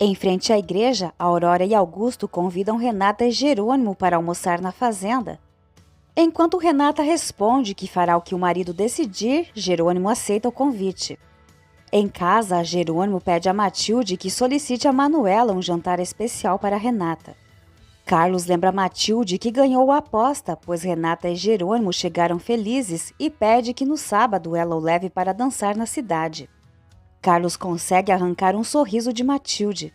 Em frente à igreja, Aurora e Augusto convidam Renata e Jerônimo para almoçar na fazenda. Enquanto Renata responde que fará o que o marido decidir, Jerônimo aceita o convite. Em casa, Jerônimo pede a Matilde que solicite a Manuela um jantar especial para Renata. Carlos lembra Matilde que ganhou a aposta, pois Renata e Jerônimo chegaram felizes e pede que no sábado ela o leve para dançar na cidade. Carlos consegue arrancar um sorriso de Matilde.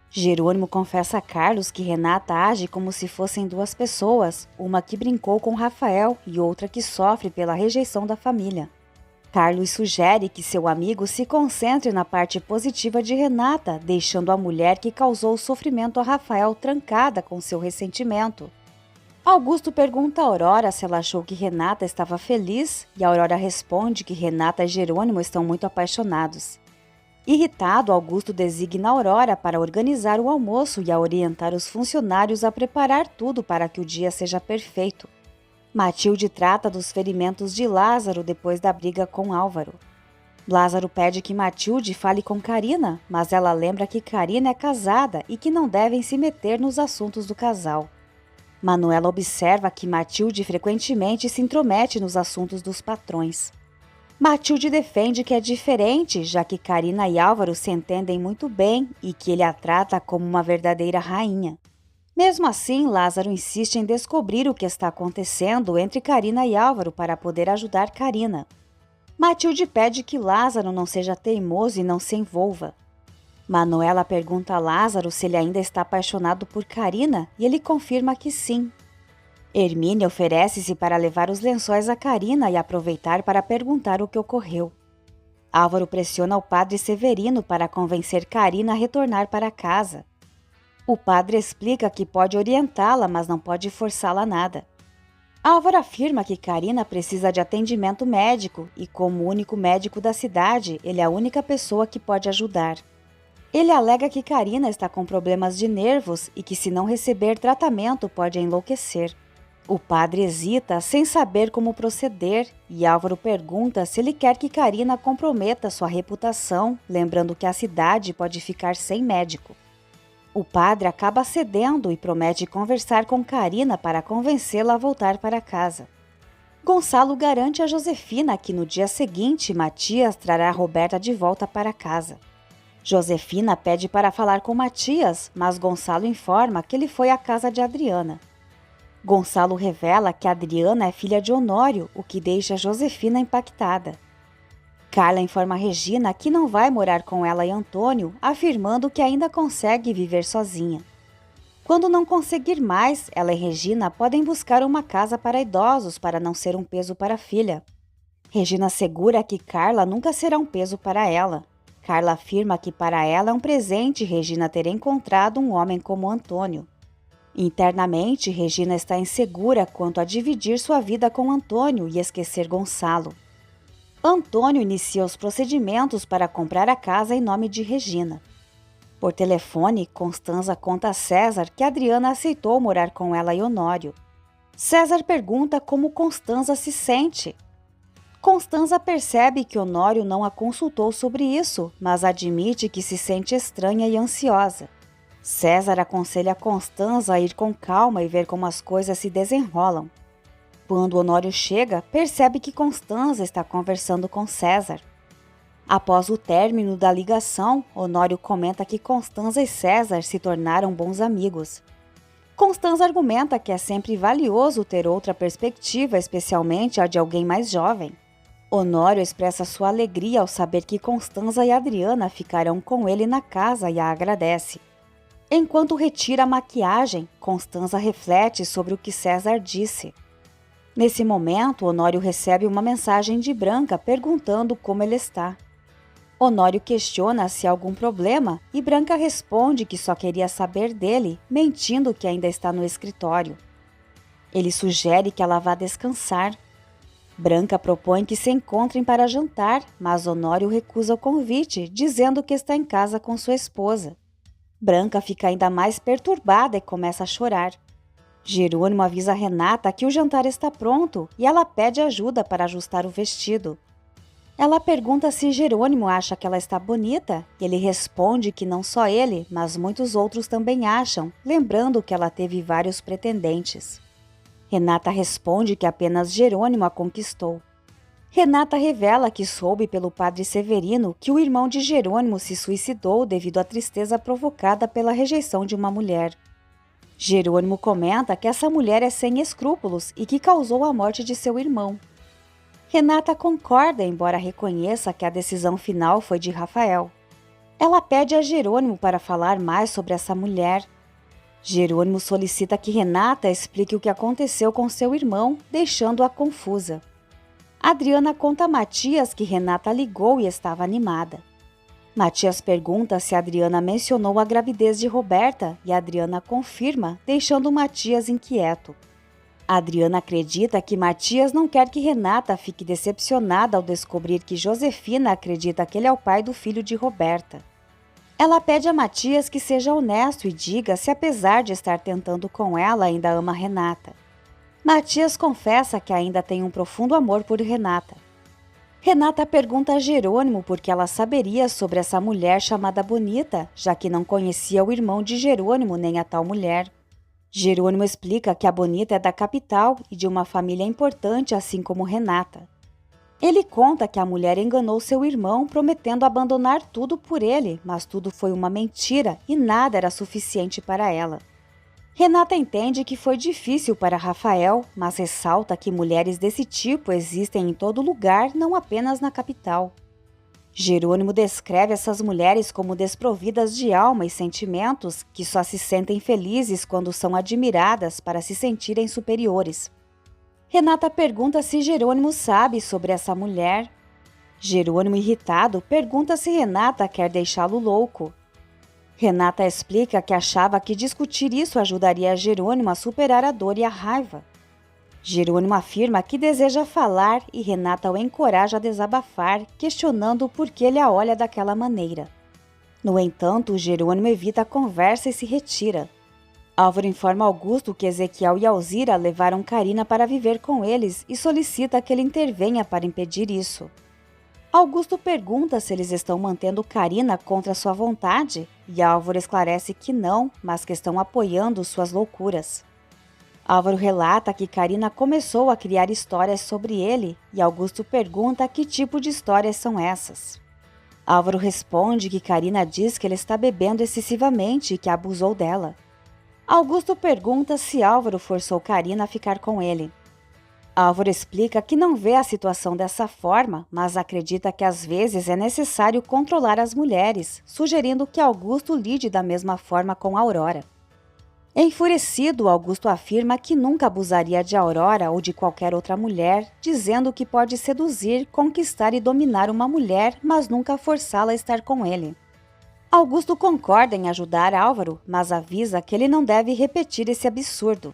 Jerônimo confessa a Carlos que Renata age como se fossem duas pessoas, uma que brincou com Rafael e outra que sofre pela rejeição da família. Carlos sugere que seu amigo se concentre na parte positiva de Renata, deixando a mulher que causou sofrimento a Rafael trancada com seu ressentimento. Augusto pergunta a Aurora se ela achou que Renata estava feliz e Aurora responde que Renata e Jerônimo estão muito apaixonados. Irritado, Augusto designa Aurora para organizar o almoço e a orientar os funcionários a preparar tudo para que o dia seja perfeito. Matilde trata dos ferimentos de Lázaro depois da briga com Álvaro. Lázaro pede que Matilde fale com Carina, mas ela lembra que Carina é casada e que não devem se meter nos assuntos do casal. Manuela observa que Matilde frequentemente se intromete nos assuntos dos patrões. Matilde defende que é diferente, já que Carina e Álvaro se entendem muito bem e que ele a trata como uma verdadeira rainha. Mesmo assim, Lázaro insiste em descobrir o que está acontecendo entre Carina e Álvaro para poder ajudar Carina. Matilde pede que Lázaro não seja teimoso e não se envolva. Manuela pergunta a Lázaro se ele ainda está apaixonado por Carina e ele confirma que sim. Hermínia oferece-se para levar os lençóis a Carina e aproveitar para perguntar o que ocorreu. Álvaro pressiona o padre Severino para convencer Carina a retornar para casa. O padre explica que pode orientá-la, mas não pode forçá-la a nada. Álvaro afirma que Carina precisa de atendimento médico e, como único médico da cidade, ele é a única pessoa que pode ajudar. Ele alega que Carina está com problemas de nervos e que, se não receber tratamento, pode enlouquecer. O padre hesita sem saber como proceder e Álvaro pergunta se ele quer que Carina comprometa sua reputação, lembrando que a cidade pode ficar sem médico. O padre acaba cedendo e promete conversar com Carina para convencê-la a voltar para casa. Gonçalo garante a Josefina que no dia seguinte Matias trará Roberta de volta para casa. Josefina pede para falar com Matias, mas Gonçalo informa que ele foi à casa de Adriana. Gonçalo revela que Adriana é filha de Honório, o que deixa Josefina impactada. Carla informa Regina que não vai morar com ela e Antônio, afirmando que ainda consegue viver sozinha. Quando não conseguir mais, ela e Regina podem buscar uma casa para idosos para não ser um peso para a filha. Regina assegura que Carla nunca será um peso para ela. Carla afirma que para ela é um presente Regina ter encontrado um homem como Antônio. Internamente, Regina está insegura quanto a dividir sua vida com Antônio e esquecer Gonçalo. Antônio inicia os procedimentos para comprar a casa em nome de Regina. Por telefone, Constanza conta a César que Adriana aceitou morar com ela e Honório. César pergunta como Constanza se sente. Constanza percebe que Honório não a consultou sobre isso, mas admite que se sente estranha e ansiosa. César aconselha Constanza a ir com calma e ver como as coisas se desenrolam. Quando Honório chega, percebe que Constanza está conversando com César. Após o término da ligação, Honório comenta que Constanza e César se tornaram bons amigos. Constanza argumenta que é sempre valioso ter outra perspectiva, especialmente a de alguém mais jovem. Honório expressa sua alegria ao saber que Constanza e Adriana ficarão com ele na casa e a agradece. Enquanto retira a maquiagem, Constanza reflete sobre o que César disse. Nesse momento, Honório recebe uma mensagem de Branca perguntando como ele está. Honório questiona se há algum problema e Branca responde que só queria saber dele, mentindo que ainda está no escritório. Ele sugere que ela vá descansar. Branca propõe que se encontrem para jantar, mas Honório recusa o convite, dizendo que está em casa com sua esposa. Branca fica ainda mais perturbada e começa a chorar. Jerônimo avisa Renata que o jantar está pronto e ela pede ajuda para ajustar o vestido. Ela pergunta se Jerônimo acha que ela está bonita, e ele responde que não só ele, mas muitos outros também acham, lembrando que ela teve vários pretendentes. Renata responde que apenas Jerônimo a conquistou. Renata revela que soube pelo padre Severino que o irmão de Jerônimo se suicidou devido à tristeza provocada pela rejeição de uma mulher. Jerônimo comenta que essa mulher é sem escrúpulos e que causou a morte de seu irmão. Renata concorda, embora reconheça que a decisão final foi de Rafael. Ela pede a Jerônimo para falar mais sobre essa mulher. Jerônimo solicita que Renata explique o que aconteceu com seu irmão, deixando-a confusa. Adriana conta a Matias que Renata ligou e estava animada. Matias pergunta se Adriana mencionou a gravidez de Roberta e Adriana confirma, deixando Matias inquieto. Adriana acredita que Matias não quer que Renata fique decepcionada ao descobrir que Josefina acredita que ele é o pai do filho de Roberta. Ela pede a Matias que seja honesto e diga se, apesar de estar tentando com ela, ainda ama Renata. Matias confessa que ainda tem um profundo amor por Renata. Renata pergunta a Jerônimo por que ela saberia sobre essa mulher chamada Bonita, já que não conhecia o irmão de Jerônimo nem a tal mulher. Jerônimo explica que a Bonita é da capital e de uma família importante, assim como Renata. Ele conta que a mulher enganou seu irmão, prometendo abandonar tudo por ele, mas tudo foi uma mentira e nada era suficiente para ela. Renata entende que foi difícil para Rafael, mas ressalta que mulheres desse tipo existem em todo lugar, não apenas na capital. Jerônimo descreve essas mulheres como desprovidas de alma e sentimentos que só se sentem felizes quando são admiradas para se sentirem superiores. Renata pergunta se Jerônimo sabe sobre essa mulher. Jerônimo, irritado, pergunta se Renata quer deixá-lo louco. Renata explica que achava que discutir isso ajudaria Jerônimo a superar a dor e a raiva. Jerônimo afirma que deseja falar e Renata o encoraja a desabafar, questionando por que ele a olha daquela maneira. No entanto, Jerônimo evita a conversa e se retira. Álvaro informa Augusto que Ezequiel e Alzira levaram Carina para viver com eles e solicita que ele intervenha para impedir isso. Augusto pergunta se eles estão mantendo Carina contra sua vontade e Álvaro esclarece que não, mas que estão apoiando suas loucuras. Álvaro relata que Carina começou a criar histórias sobre ele e Augusto pergunta que tipo de histórias são essas. Álvaro responde que Carina diz que ele está bebendo excessivamente e que abusou dela. Augusto pergunta se Álvaro forçou Carina a ficar com ele. Álvaro explica que não vê a situação dessa forma, mas acredita que às vezes é necessário controlar as mulheres, sugerindo que Augusto lide da mesma forma com Aurora. Enfurecido, Augusto afirma que nunca abusaria de Aurora ou de qualquer outra mulher, dizendo que pode seduzir, conquistar e dominar uma mulher, mas nunca forçá-la a estar com ele. Augusto concorda em ajudar Álvaro, mas avisa que ele não deve repetir esse absurdo.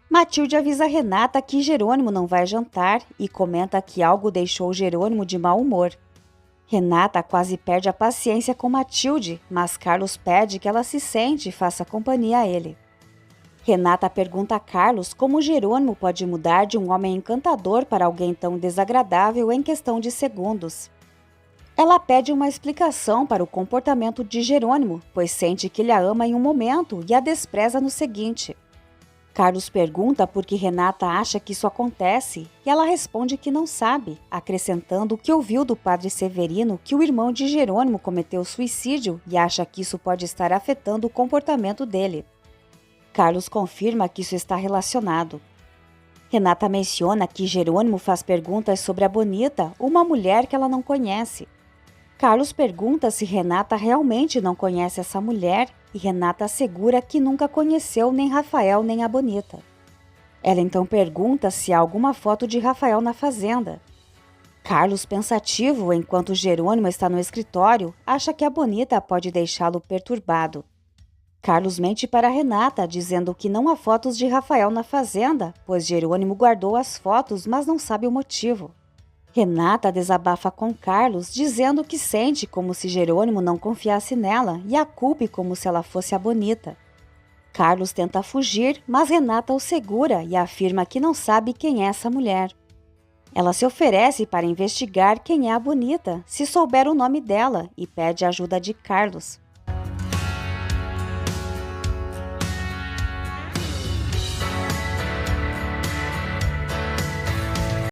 Matilde avisa Renata que Jerônimo não vai jantar e comenta que algo deixou Jerônimo de mau humor. Renata quase perde a paciência com Matilde, mas Carlos pede que ela se sente e faça companhia a ele. Renata pergunta a Carlos como Jerônimo pode mudar de um homem encantador para alguém tão desagradável em questão de segundos. Ela pede uma explicação para o comportamento de Jerônimo, pois sente que ele a ama em um momento e a despreza no seguinte. Carlos pergunta por que Renata acha que isso acontece e ela responde que não sabe, acrescentando que ouviu do padre Severino que o irmão de Jerônimo cometeu suicídio e acha que isso pode estar afetando o comportamento dele. Carlos confirma que isso está relacionado. Renata menciona que Jerônimo faz perguntas sobre a Bonita, uma mulher que ela não conhece. Carlos pergunta se Renata realmente não conhece essa mulher e Renata assegura que nunca conheceu nem Rafael nem a Bonita. Ela então pergunta se há alguma foto de Rafael na fazenda. Carlos, pensativo enquanto Jerônimo está no escritório, acha que a Bonita pode deixá-lo perturbado. Carlos mente para Renata, dizendo que não há fotos de Rafael na fazenda, pois Jerônimo guardou as fotos, mas não sabe o motivo. Renata desabafa com Carlos, dizendo que sente como se Jerônimo não confiasse nela e a culpe como se ela fosse a Bonita. Carlos tenta fugir, mas Renata o segura e afirma que não sabe quem é essa mulher. Ela se oferece para investigar quem é a bonita, se souber o nome dela, e pede a ajuda de Carlos.